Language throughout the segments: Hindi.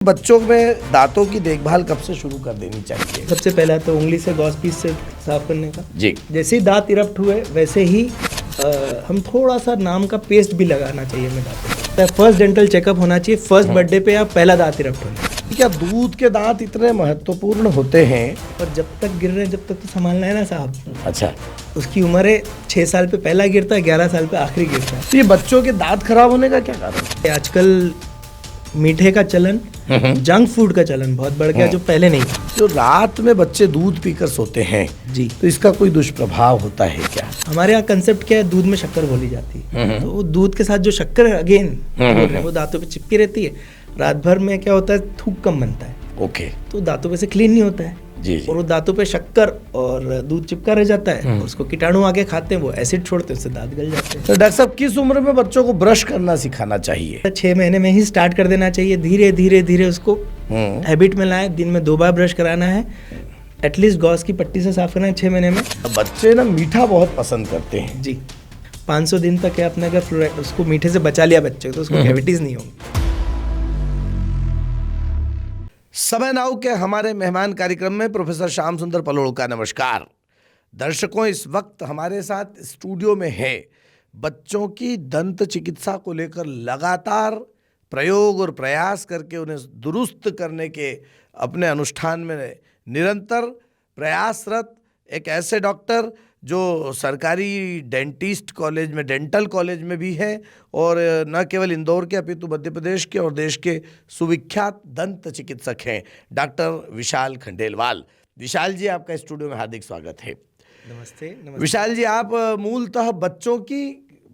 बच्चों में दांतों की देखभाल कब से शुरू कर देनी चाहिए? सबसे पहला तो उंगली से गॉस पीस से साफ करने का। जी। जैसे ही दांत इरप्ट हुए वैसे ही हम थोड़ा सा नाम का पेस्ट भी लगाना चाहिए हमें दांतों पे। फर्स्ट डेंटल चेकअप होना चाहिए फर्स्ट बर्थडे पे या पहला दांत इरप्ट होने। क्या दूध के दांत इतने महत्वपूर्ण होते हैं? और जब तक गिर रहे हैं जब तक तो संभालना है ना साहब। अच्छा, उसकी उम्र है 6 साल पे पहला गिरता है, 11 साल पे आखिरी गिरता है। तो ये बच्चों के दांत खराब होने का क्या कारण है? आजकल मीठे का चलन, जंक फूड का चलन बहुत बढ़ गया जो पहले नहीं था। जो रात में बच्चे दूध पीकर सोते हैं जी, तो इसका कोई दुष्प्रभाव होता है क्या? हमारे यहाँ कंसेप्ट क्या है, दूध में शक्कर घोली जाती है। तो वो दूध के साथ जो शक्कर अगेन वो दांतों पे चिपकी रहती है। रात भर में क्या होता है, थूक कम बनता है। ओके। तो दांतों पे से क्लीन नहीं होता है। जी जी। और वो दांतों पे शक्कर और दूध चिपका रह जाता है। और उसको कीटाणु आके खाते हैं, वो एसिड छोड़ते हैं, उससे दांत गल जाते हैं। तो डॉक्टर साहब, किस उम्र में बच्चों को ब्रश करना सिखाना चाहिए? 6 महीने में ही स्टार्ट कर देना चाहिए। धीरे धीरे धीरे उसको हैबिट में लाए। दिन में 2 बार ब्रश कराना है, एटलीस्ट गॉस की पट्टी से साफ करना है 6 महीने में। बच्चे ना मीठा बहुत पसंद करते हैं। जी, 500 दिन तक है अपने, अगर फ्लोराइड उसको मीठे से बचा लिया बच्चे को तो उसको कैविटीज नहीं होंगी। समय नाउ के हमारे मेहमान कार्यक्रम में प्रोफेसर श्याम सुंदर पलोड़ का नमस्कार। दर्शकों, इस वक्त हमारे साथ स्टूडियो में है बच्चों की दंत चिकित्सा को लेकर लगातार प्रयोग और प्रयास करके उन्हें दुरुस्त करने के अपने अनुष्ठान में निरंतर प्रयासरत एक ऐसे डॉक्टर जो सरकारी डेंटिस्ट कॉलेज में, डेंटल कॉलेज में भी है, और न केवल इंदौर के अपितु मध्य प्रदेश के और देश के सुविख्यात दंत चिकित्सक हैं, डॉक्टर विशाल खंडेलवाल। विशाल जी, आपका स्टूडियो में हार्दिक स्वागत है। नमस्ते। विशाल जी, आप मूलतः बच्चों की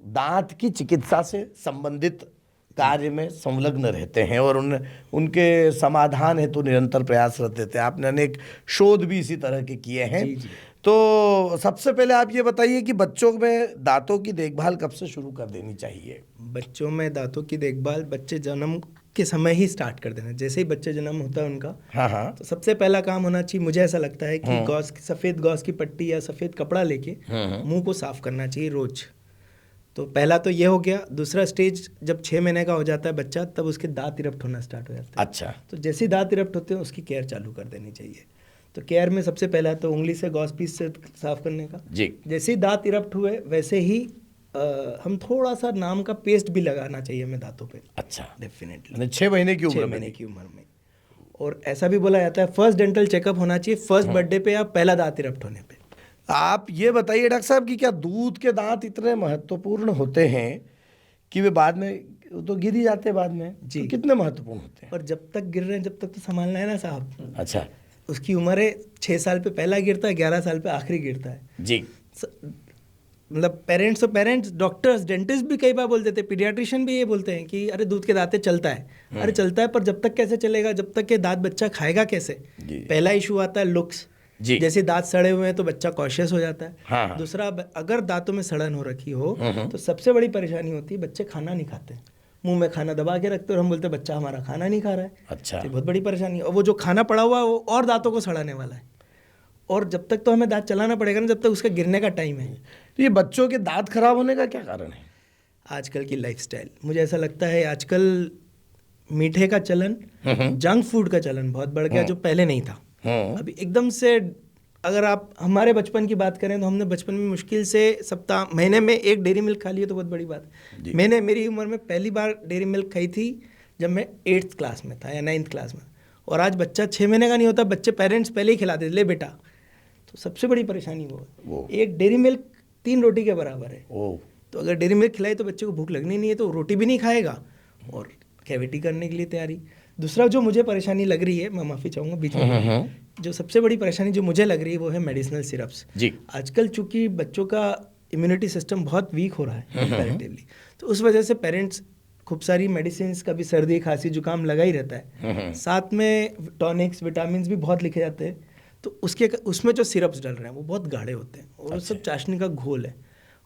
दांत की चिकित्सा से संबंधित कार्य में संलग्न रहते हैं और उनके समाधान हेतु निरंतर प्रयासरत रहते हैं। आपने अनेक शोध भी इसी तरह के किए हैं। जी। तो सबसे पहले आप ये बताइए कि बच्चों में दांतों की देखभाल कब से शुरू कर देनी चाहिए? बच्चों में दांतों की देखभाल बच्चे जन्म के समय ही स्टार्ट कर देना। जैसे ही बच्चे जन्म होता है उनका, हाँ, तो सबसे पहला काम होना चाहिए, मुझे ऐसा लगता है कि गॉस, सफ़ेद गॉस की पट्टी या सफ़ेद कपड़ा लेके मुंह को साफ करना चाहिए रोज। तो पहला तो ये हो गया। दूसरा स्टेज, जब 6 महीने का हो जाता है बच्चा, तब उसके दांत इरप्ट होना स्टार्ट हो जाता है। अच्छा। तो जैसे ही दांत इरप्ट होते हैं उसकी केयर चालू कर देनी चाहिए। तो केयर में सबसे पहला तो उंगली से गॉस पीस से साफ करने का। जी। जैसे ही दांत इरप्ट हुए वैसे ही हम थोड़ा सा नाम का पेस्ट भी लगाना चाहिए हमें दांतों पे। अच्छा, डेफिनेटली 6 महीने की उम्र 6 में? महीने की उम्र में। और ऐसा भी बोला जाता है फर्स्ट डेंटल चेकअप होना चाहिए फर्स्ट बर्थडे पे या पहला दांत इरप्ट होने पे। आप ये बताइए डॉक्टर साहब कि क्या दूध के दांत इतने महत्वपूर्ण होते हैं कि वे बाद में तो गिर ही जाते हैं बाद में? जी। तो कितने महत्वपूर्ण होते हैं? और जब तक गिर रहे हैं जब तक तो संभालना है ना साहब। अच्छा। उसकी उम्र है 6 साल पे पहला गिरता है, 11 साल पे आखिरी गिरता है। जी। मतलब पेरेंट्स, डॉक्टर्स, डेंटिस्ट भी कई बार बोलते थे, पीडियाट्रिशियन भी ये बोलते हैं कि अरे दूध के दांत चलता है। अरे चलता है, पर जब तक कैसे चलेगा, जब तक के दांत बच्चा खाएगा कैसे? पहला इशू आता है लुक्स। जी। जैसे दांत सड़े हुए हैं तो बच्चा कॉशियस हो जाता है। हाँ। दूसरा, अगर दांतों में सड़न हो रखी हो तो सबसे बड़ी परेशानी होती है, बच्चे खाना नहीं खाते, मुंह में खाना दबा के रखते और हम बोलते हैं बच्चा हमारा खाना नहीं खा रहा है। अच्छा। तो बहुत बड़ी परेशानी है। और वो जो खाना पड़ा हुआ है वो और दांतों को सड़ाने वाला है। और जब तक तो हमें दांत चलाना पड़ेगा ना, जब तक उसका गिरने का टाइम है। तो ये बच्चों के दांत खराब होने का क्या कारण है? आजकल की लाइफस्टाइल, मुझे ऐसा लगता है आजकल मीठे का चलन, जंक फूड का चलन बहुत बढ़ गया जो पहले नहीं था। अभी एकदम से, अगर आप हमारे बचपन की बात करें तो हमने बचपन में मुश्किल से महीने में 1 डेयरी मिल्क खा लिया तो बहुत बड़ी बात है। मैंने मेरी उम्र में पहली बार डेयरी मिल्क खाई थी जब मैं 8th क्लास में था या 9th क्लास में। और आज बच्चा 6 महीने का नहीं होता, बच्चे पेरेंट्स पहले ही खिलाते थे, ले बेटा। तो सबसे बड़ी परेशानी वो 1 डेयरी मिल्क 3 रोटी के बराबर है। तो अगर डेयरी मिल्क खिलाई तो बच्चे को भूख लगनी नहीं है, तो रोटी भी नहीं खाएगा और कैविटी करने के लिए तैयारी। दूसरा जो मुझे परेशानी लग रही है, मैं माफ़ी चाहूँगा बीच में, जो सबसे बड़ी परेशानी जो मुझे लग रही है वो है मेडिसिनल सिरप्स। जी। आजकल चूंकि बच्चों का इम्यूनिटी सिस्टम बहुत वीक हो रहा है कंपैरेटिवली, तो उस वजह से पेरेंट्स खूब सारी मेडिसिन, कभी सर्दी खांसी जुकाम लगा ही रहता है। साथ में टॉनिक्स, विटामिन भी बहुत लिखे जाते हैं। तो उसमें जो सिरप्स डल रहे हैं वो बहुत गाढ़े होते हैं और सब चाशनी का घोल है।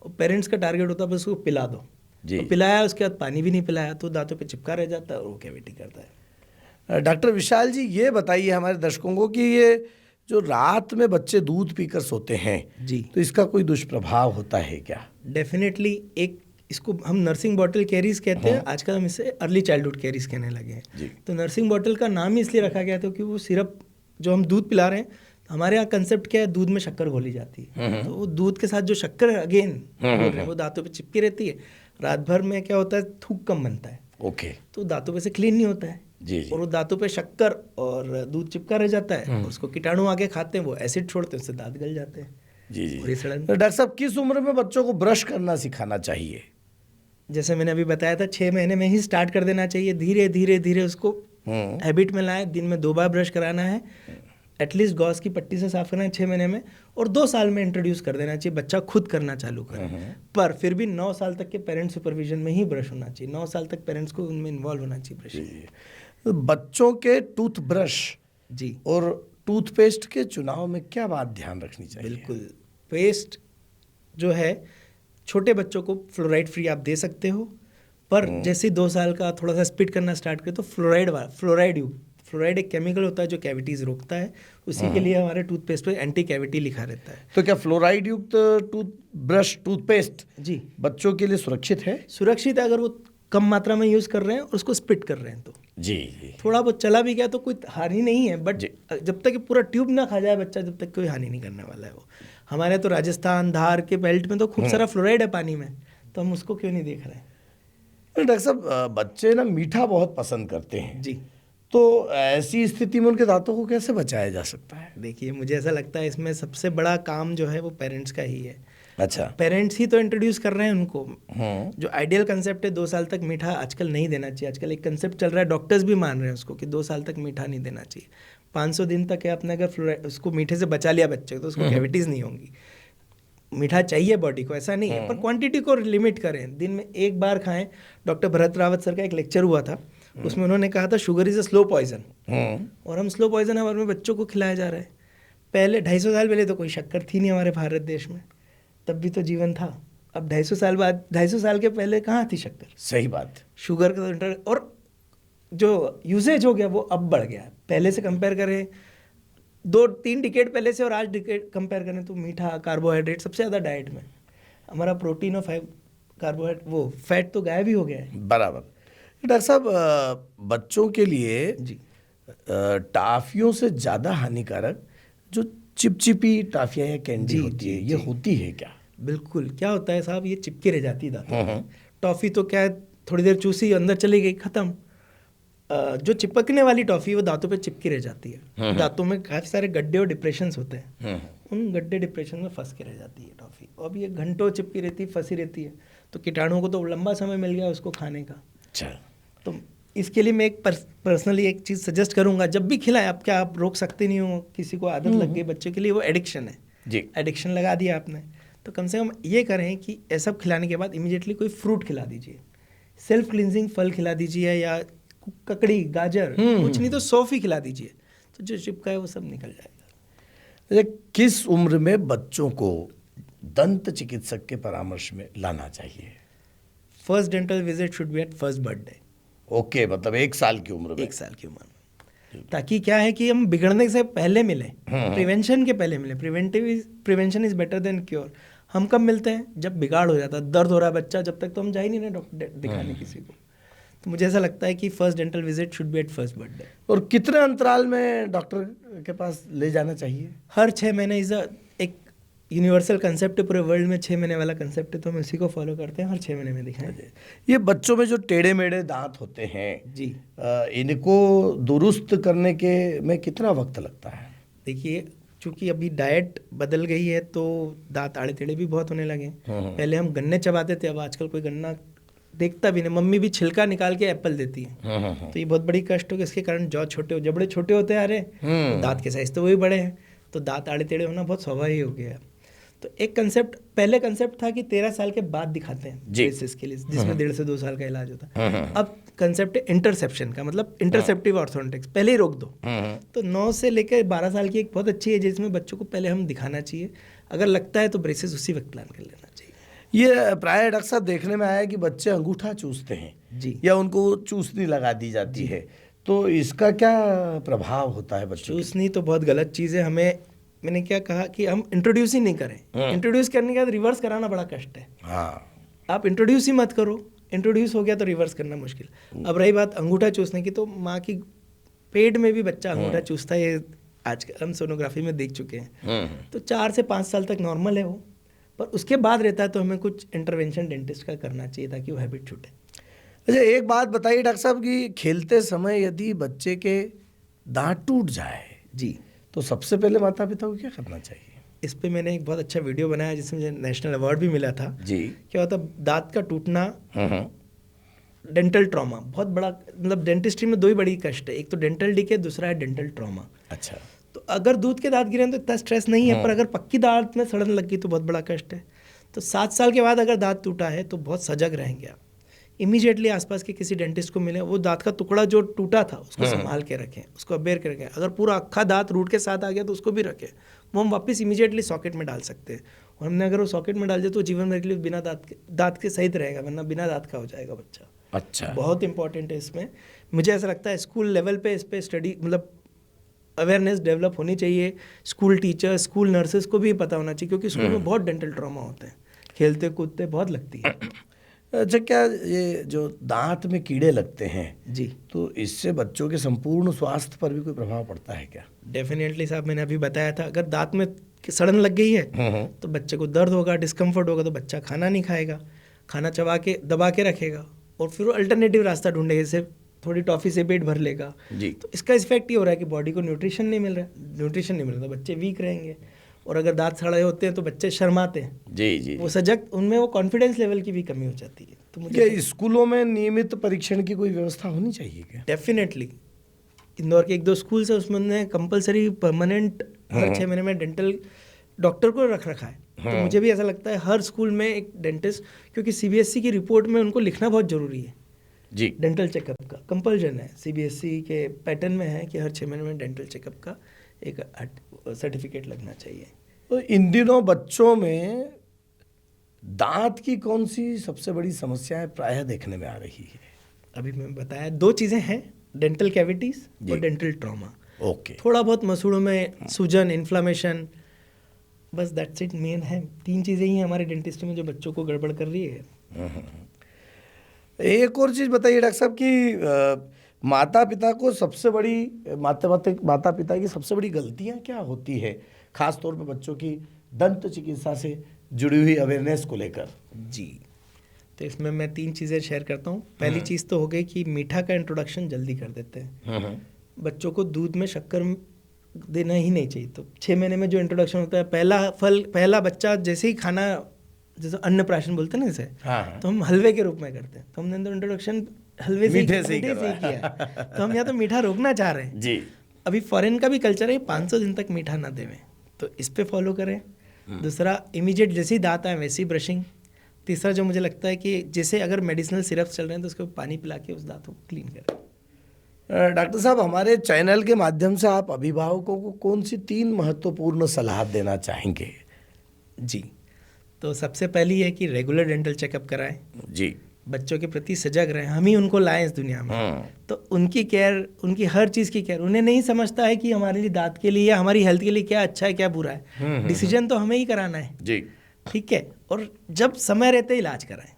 और पेरेंट्स का टारगेट होता है बस उसको पिला दो। तो पिलाया, उसके बाद पानी भी नहीं पिलाया तो दांतों पे चिपका रह जाता है और वो कैविटी करता है। डॉक्टर विशाल जी, ये बताइए हमारे दर्शकों को कि ये जो रात में बच्चे दूध पीकर सोते हैं जी, तो इसका कोई दुष्प्रभाव होता है क्या? डेफिनेटली एक इसको हम नर्सिंग बॉटल कैरीज कहते हैं, आजकल हम इसे अर्ली चाइल्डहुड कैरीज कहने लगे हैं। तो नर्सिंग बॉटल का नाम ही इसलिए रखा गया था कि वो सिरप जो हम दूध पिला रहे हैं, हमारे यहाँ कंसेप्ट क्या है, दूध में शक्कर घोली जाती है, तो वो दूध के साथ जो शक्कर अगेन बोल रहे हैं वो दांतों पे चिपकी रहती है। रात भर में क्या होता है, थूक कम बनता है, ओके, तो दांतों पे से क्लीन नहीं होता है जी। और वो दांतों पे शक्कर और दूध चिपका रह जाता है, उसको कीटाणु आगे खाते हैं, वो एसिड छोड़ते हैं, उससे दांत गल जाते हैं। जी जी। और ये सड़न, तो डॉक्टर साहब किस उम्र में बच्चों को ब्रश करना सिखाना चाहिए? जैसे मैंने अभी बताया था, 6 महीने में ही स्टार्ट कर देना चाहिए। धीरे धीरे धीरे उसको हैबिट में लाएं। दिन में 2 बार ब्रश कराना है, एटलीस्ट गॉस की पट्टी से साफ करना है 6 महीने में, और 2 साल में इंट्रोड्यूस कर देना चाहिए, बच्चा खुद करना चालू करे। पर फिर भी 9 साल तक के पेरेंट्स सुपरविजन में ही ब्रश होना चाहिए। 9 साल तक पेरेंट्स को उनमें इन्वॉल्व होना चाहिए ब्रश। तो बच्चों के टूथब्रश जी और टूथपेस्ट के चुनाव में क्या बात ध्यान रखनी चाहिए? बिल्कुल, पेस्ट जो है छोटे बच्चों को फ्लोराइड फ्री आप दे सकते हो, पर जैसे ही 2 साल का थोड़ा सा स्पिट करना स्टार्ट करे तो फ्लोराइड एक केमिकल होता है जो कैविटीज रोकता है, उसी के लिए हमारे टूथपेस्ट पे एंटी कैविटी लिखा रहता है। तो क्या फ्लोराइड युक्त टूथब्रश टूथपेस्ट जी बच्चों के लिए सुरक्षित है? सुरक्षित है अगर वो कम मात्रा में यूज़ कर रहे हैं और उसको स्पिट कर रहे हैं तो। जी जी। थोड़ा बहुत चला भी गया तो कोई हानि नहीं है, बट जब तक पूरा ट्यूब ना खा जाए बच्चा, जब तक कोई हानि नहीं करने वाला है वो। हमारे तो राजस्थान धार के बेल्ट में तो खूब सारा फ्लोराइड है पानी में, तो हम उसको क्यों नहीं देख रहे हैं? डॉक्टर साहब बच्चे ना मीठा बहुत पसंद करते हैं जी, तो ऐसी स्थिति में उनके दांतों को कैसे बचाया जा सकता है? देखिए मुझे ऐसा लगता है इसमें सबसे बड़ा काम जो है वो पेरेंट्स का ही है। अच्छा, पेरेंट्स ही तो इंट्रोड्यूस कर रहे हैं उनको। जो आइडियल कंसेप्ट है 2 साल तक मीठा आजकल नहीं देना चाहिए। आजकल एक कंसेप्ट चल रहा है, डॉक्टर्स भी मान रहे हैं उसको, कि 2 साल तक मीठा नहीं देना चाहिए। 500 दिन तक है, आपने अगर उसको मीठे से बचा लिया बच्चे को तो उसको कैविटीज नहीं होंगी। मीठा चाहिए बॉडी को, ऐसा नहीं है, पर क्वांटिटी को लिमिट करें। दिन में 1 बार खाएं। डॉक्टर भरत रावत सर का एक लेक्चर हुआ था, उसमें उन्होंने कहा था sugar is a slow poison, और हम स्लो पॉइजन हमारे बच्चों को खिलाया जा रहा है। पहले 250 साल पहले तो कोई शक्कर थी नहीं हमारे भारत देश में, तब भी तो जीवन था। अब 250 साल बाद, 250 साल के पहले कहाँ थी शक्कर? सही बात। शुगर का और जो यूसेज हो गया वो अब बढ़ गया है। पहले से कंपेयर करें 2-3 डिकेड पहले से और आज डिकेड कंपेयर करें तो मीठा, कार्बोहाइड्रेट सबसे ज़्यादा डाइट में। हमारा प्रोटीन और कार्बोहाइड्रेट वो फैट तो गायब ही हो गया है। बराबर। डॉक्टर साहब बच्चों के लिए जी टाफियों से ज़्यादा हानिकारक जो चिपचिपी टाफियाँ या कैंडी होती है, ये होती है क्या? बिल्कुल, क्या होता है साहब, ये चिपकी रह जाती है दांतों में। टॉफ़ी तो क्या है, थोड़ी देर चूसी अंदर चली गई, ख़त्म। जो चिपकने वाली टॉफ़ी वो दांतों पे चिपकी रह जाती है। दांतों में काफ़ी सारे गड्ढे और डिप्रेशंस होते हैं, उन गड्ढे डिप्रेशन में फंस के रह जाती है टॉफ़ी। अब ये घंटों चिपकी रहती है, फंसी रहती है, तो कीटाणुओं को तो लंबा समय मिल गया उसको खाने का। अच्छा, तो इसके लिए मैं एक पर्सनली एक चीज़ सजेस्ट करूंगा, जब भी खिलाएं, आप क्या आप रोक सकते नहीं हो, किसी को आदत लग गई बच्चे के लिए, वो एडिक्शन है जी। एडिक्शन लगा दिया आपने, तो कम से कम ये करें कि ये सब खिलाने के बाद इमीडिएटली कोई फ्रूट खिला दीजिए, सेल्फ क्लिनजिंग फल खिला दीजिए, या ककड़ी, गाजर, कुछ नहीं तो सौंफ ही खिला दीजिए, तो जो चिपका है वो सब निकल जाएगा। किस उम्र में बच्चों को दंत चिकित्सक के परामर्श में लाना चाहिए? First dental visit should be at first birthday. Okay, मतलब 1 साल की उम्र में। 1 साल की उम्र में, ताकि क्या है कि हम बिगड़ने से पहले मिले, प्रिवेंशन के पहले मिले। Prevention is better than cure. हम कब मिलते हैं? जब बिगाड़ हो जाता है, दर्द हो रहा है बच्चा, जब तक तो हम जा ही नहीं रहे डॉक्टर दिखाने किसी को। तो मुझे ऐसा लगता है कि first dental visit should be at first birthday. और कितने अंतराल में डॉक्टर के पास ले जाना चाहिए? हर 6 महीने इज एक यूनिवर्सल कंसेप्ट है पूरे वर्ल्ड में, 6 महीने वाला कंसेप्ट है, तो हम इसी को फॉलो करते हैं, हर 6 महीने में दिखाएं। ये बच्चों में जो टेढ़े मेढ़े दांत होते हैं जी, इनको दुरुस्त करने के में कितना वक्त लगता है? देखिए चूंकि अभी डाइट बदल गई है तो दांत आड़े टेढ़े भी बहुत होने लगे। पहले हम गन्ने चबाते थे, अब आजकल कोई गन्ना देखता भी नहीं। मम्मी भी छिलका निकाल के एप्पल देती है, तो ये बहुत बड़ी कष्ट हो, इसके कारण जौ छोटे जबड़े छोटे होते आ रहे, दांत के साइज तो वही बड़े हैं, तो दांत आड़े टेढ़े होना बहुत स्वाभाविक हो गया है। तो एक कंसेप्ट, पहले कंसेप्ट था कि 13 साल के बाद दिखाते हैं ब्रेसेस के लिए, जिसमें 1.5 से 2 साल का इलाज होता है। अब कंसेप्ट है इंटरसेप्शन का, मतलब इंटरसेप्टिव ऑर्थोडोंटिक्स, पहले ही रोक दो। तो 9 से लेकर 12 साल की एक बहुत अच्छी एज है जिसमें बच्चों को पहले हम दिखाना चाहिए। अगर लगता है तो ब्रेसेस उसी वक्त प्लान कर लेना चाहिए। ये प्राय डॉक्टर साहब देखने में आया है कि बच्चे अंगूठा चूसते हैं जी, या उनको चूसनी लगा दी जाती है, तो इसका क्या प्रभाव होता है बच्चों? चूसनी तो बहुत गलत चीज़ है। मैंने क्या कहा कि हम इंट्रोड्यूस ही नहीं करें। इंट्रोड्यूस करने के बाद रिवर्स कराना बड़ा कष्ट है। हाँ, आप इंट्रोड्यूस ही मत करो, इंट्रोड्यूस हो गया तो रिवर्स करना मुश्किल। अब रही बात अंगूठा चूसने की, तो माँ की पेट में भी बच्चा अंगूठा चूसता है, ये आजकल हम सोनोग्राफी में देख चुके हैं। तो 4 से 5 साल तक नॉर्मल है वो, पर उसके बाद रहता है तो हमें कुछ इंटरवेंशन डेंटिस्ट का करना चाहिए ताकि वो हैबिट छूटे। अच्छा, एक बात बताइए डॉक्टर साहब कि खेलते समय यदि बच्चे के दांत टूट जाए जी, तो सबसे पहले माता पिता को क्या करना चाहिए? इस पे मैंने एक बहुत अच्छा वीडियो बनाया जिसमें मुझे नेशनल अवार्ड भी मिला था। जी। क्या होता, दांत का टूटना, डेंटल ट्रॉमा बहुत बड़ा, मतलब डेंटिस्ट्री में 2 ही बड़ी कष्ट है, एक तो डेंटल डिके, दूसरा है डेंटल ट्रॉमा। अच्छा। तो अगर दूध के दांत गिरे तो इतना स्ट्रेस नहीं है, पर अगर पक्की दांत में सड़न लग गई तो बहुत बड़ा कष्ट है। तो 7 साल के बाद अगर दांत टूटा है तो बहुत सजग रहेंगे आप। इमीडिएटली आसपास के किसी डेंटिस्ट को मिले, वो दांत का टुकड़ा जो टूटा था उसको संभाल के रखें, उसको अबेर के रखें। अगर पूरा अक्खा दांत रूट के साथ आ गया तो उसको भी रखें, वो हम वापस इमीडिएटली सॉकेट में डाल सकते हैं। और हमने अगर वो सॉकेट में डाल दिया तो जीवन भर के लिए बिना दांत के सहित रहेगा, वरना बिना दांत का हो जाएगा बच्चा। अच्छा। बहुत इंपॉर्टेंट है इसमें। मुझे ऐसा लगता है स्कूल लेवल पे इस पे स्टडी, मतलब अवेयरनेस डेवलप होनी चाहिए। स्कूल टीचर, स्कूल नर्सेस को भी पता होना चाहिए, क्योंकि स्कूल में बहुत डेंटल ट्रॉमा होते हैं, खेलते कूदते बहुत लगती है। अच्छा, क्या ये जो दांत में कीड़े लगते हैं जी, तो इससे बच्चों के संपूर्ण स्वास्थ्य पर भी कोई प्रभाव पड़ता है क्या? डेफिनेटली साहब, मैंने अभी बताया था, अगर दांत में सड़न लग गई है तो बच्चे को दर्द होगा, डिस्कम्फर्ट होगा, तो बच्चा खाना नहीं खाएगा, खाना चबा के दबा के रखेगा, और फिर वो अल्टरनेटिव रास्ता ढूंढेगा, जैसे थोड़ी टॉफ़ी से पेट भर लेगा। जी। तो इसका इफेक्ट ये हो रहा है कि बॉडी को न्यूट्रिशन नहीं मिल रहा है, न्यूट्रिशन नहीं मिल रहा तो बच्चे वीक रहेंगे, और अगर दांत सड़े होते हैं तो बच्चे शर्माते हैं। जी जी। वो सजग, उनमें वो कॉन्फिडेंस लेवल की भी कमी हो जाती है। तो मुझे क्या स्कूलों में नियमित परीक्षण की कोई व्यवस्था होनी चाहिए क्या? डेफिनेटली, इंदौर के 1-2 स्कूल से उसमें उन्होंने कंपलसरी परमानेंट हर 6 महीने में डेंटल डॉक्टर को रख रखा है। तो मुझे भी ऐसा लगता है हर स्कूल में एक डेंटिस्ट, क्योंकि सीबीएसई की रिपोर्ट में उनको लिखना बहुत ज़रूरी है। जी। डेंटल चेकअप का कंपल्जन है, सीबीएसई के पैटर्न में है कि हर 6 महीने में डेंटल चेकअप का एक सर्टिफिकेट लगना चाहिए। तो इन दिनों बच्चों में दांत की कौन सी सबसे बड़ी समस्या है प्रायः देखने में आ रही है? अभी मैं बताया 2 चीज़ें हैं, डेंटल कैविटीज़ और डेंटल ट्रॉमा। ओके। थोड़ा बहुत मसूड़ों में सूजन, इन्फ्लामेशन, बस दैट्स इट। मेन है 3 चीज़ें ही हैं हमारे डेंटिस्ट में जो बच्चों को गड़बड़ कर रही है। एक और चीज़ बताइए डॉक्टर साहब कि माता पिता को सबसे बड़ी माता पिता की सबसे बड़ी गलतियां क्या होती है, खास तौर पे बच्चों की दंत चिकित्सा से जुड़ी हुई अवेयरनेस को लेकर? जी, तो इसमें मैं 3 चीज़ें शेयर करता हूँ। पहली चीज़ तो हो गई कि मीठा का इंट्रोडक्शन जल्दी कर देते हैं। बच्चों को दूध में शक्कर देना ही नहीं चाहिए। तो 6 महीने में जो इंट्रोडक्शन होता है, पहला बच्चा जैसे ही खाना, जैसे अन्नप्राशन बोलते हैं ना इसे, तो हम हलवे के रूप में करते हैं। तो हमने अंदर इंट्रोडक्शन हलवे से मीठे से ही किया। तो हम यहाँ तो मीठा रोकना चाह रहे हैं। जी। अभी फॉरेन का भी कल्चर है 500 दिन तक मीठा ना देवें, तो इस पे फॉलो करें। दूसरा, इमीडिएट जैसे ही दांत आए वैसे ही ब्रशिंग। तीसरा, जो मुझे लगता है कि जैसे अगर मेडिसिनल सिरप्स चल रहे हैं तो उसको पानी पिला के उस दांतों को क्लीन करें। डॉक्टर साहब, हमारे चैनल के माध्यम से आप अभिभावकों को कौन सी 3 महत्वपूर्ण सलाह देना चाहेंगे? जी, तो सबसे पहली है कि रेगुलर डेंटल चेकअप कराएं। जी। बच्चों के प्रति सजग रहें, हम ही उनको लाएं इस दुनिया में। तो उनकी केयर, उनकी हर चीज़ की केयर, उन्हें नहीं समझता है कि हमारे लिए दांत के लिए या हमारी हेल्थ के लिए क्या अच्छा है क्या बुरा है। डिसीजन तो हमें ही कराना है। जी। ठीक है, और जब समय रहते इलाज कराएं,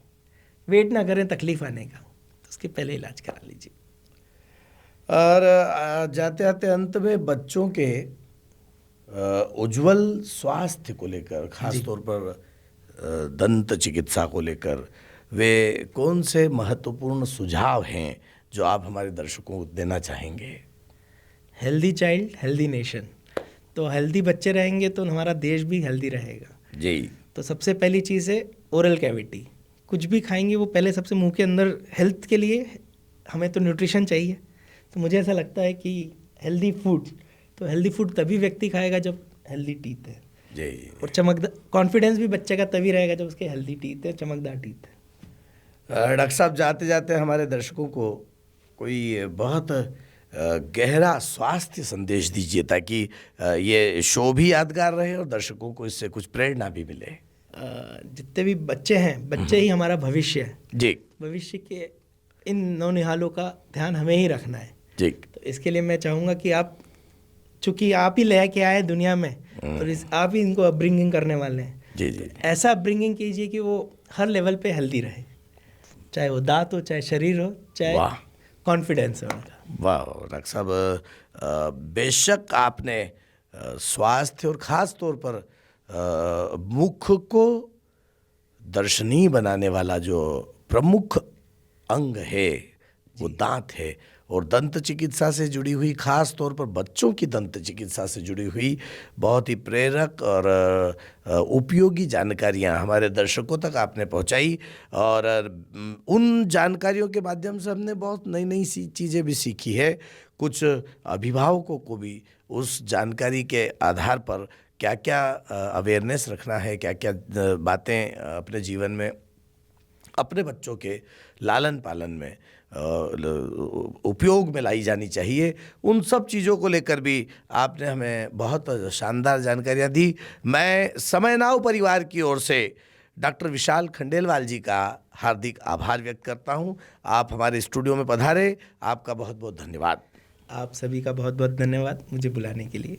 वेट ना करें तकलीफ आने का, तो उसके पहले इलाज करा लीजिए। और जाते जाते अंत में बच्चों के उज्जवल स्वास्थ्य को लेकर, खास तौर पर दंत चिकित्सा को लेकर, वे कौन से महत्वपूर्ण सुझाव हैं जो आप हमारे दर्शकों को देना चाहेंगे? Healthy child healthy nation. तो हेल्दी बच्चे रहेंगे तो हमारा देश भी हेल्दी रहेगा। जी। तो सबसे पहली चीज़ है ओरल कैविटी। कुछ भी खाएंगे वो पहले सबसे मुंह के अंदर, हेल्थ के लिए हमें तो न्यूट्रिशन चाहिए। तो मुझे ऐसा लगता है कि हेल्दी फूड, तो हेल्दी फूड तभी व्यक्ति खाएगा जब हेल्दी टीथ है। जी। और चमकदार कॉन्फिडेंस भी बच्चे का तभी रहेगा जब उसके हेल्दी टीथ है, चमकदार टीथ है। डॉक्टर साहब, जाते जाते हमारे दर्शकों को कोई बहुत गहरा स्वास्थ्य संदेश दीजिए ताकि ये शो भी यादगार रहे और दर्शकों को इससे कुछ प्रेरणा भी मिले। जितने भी बच्चे हैं, बच्चे ही हमारा भविष्य है। जी। भविष्य के इन नौनिहालों का ध्यान हमें ही रखना है। जी। तो इसके लिए मैं चाहूँगा कि आप, चूँकि आप ही लेके आए दुनिया में और आप ही इनको अपब्रिंगिंग करने वाले हैं, जी जी। ऐसा अपब्रिंगिंग कीजिए कि वो हर लेवल पे हेल्दी रहे, चाहे वो दांत हो, चाहे शरीर हो, चाहे वाह कॉन्फिडेंस हो उनका। वाह डॉक्टर साहब, बेशक आपने स्वास्थ्य और ख़ास तौर पर मुख को दर्शनीय बनाने वाला जो प्रमुख अंग है वो दांत है, और दंत चिकित्सा से जुड़ी हुई, खास तौर पर बच्चों की दंत चिकित्सा से जुड़ी हुई बहुत ही प्रेरक और उपयोगी जानकारियां हमारे दर्शकों तक आपने पहुंचाई। और उन जानकारियों के माध्यम से हमने बहुत नई नई सी चीज़ें भी सीखी है। कुछ अभिभावकों को भी उस जानकारी के आधार पर क्या क्या अवेयरनेस रखना है, क्या क्या बातें अपने जीवन में अपने बच्चों के लालन पालन में उपयोग में लाई जानी चाहिए, उन सब चीज़ों को लेकर भी आपने हमें बहुत शानदार जानकारियाँ दी। मैं समय नाउ परिवार की ओर से डॉक्टर विशाल खंडेलवाल जी का हार्दिक आभार व्यक्त करता हूँ। आप हमारे स्टूडियो में पधारे, आपका बहुत बहुत धन्यवाद। आप सभी का बहुत बहुत धन्यवाद मुझे बुलाने के लिए।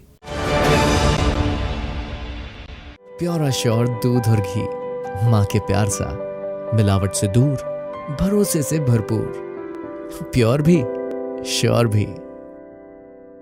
प्योर श्योर दूध और घी, माँ के प्यार सा, मिलावट से दूर, भरोसे से भरपूर, प्योर भी श्योर भी।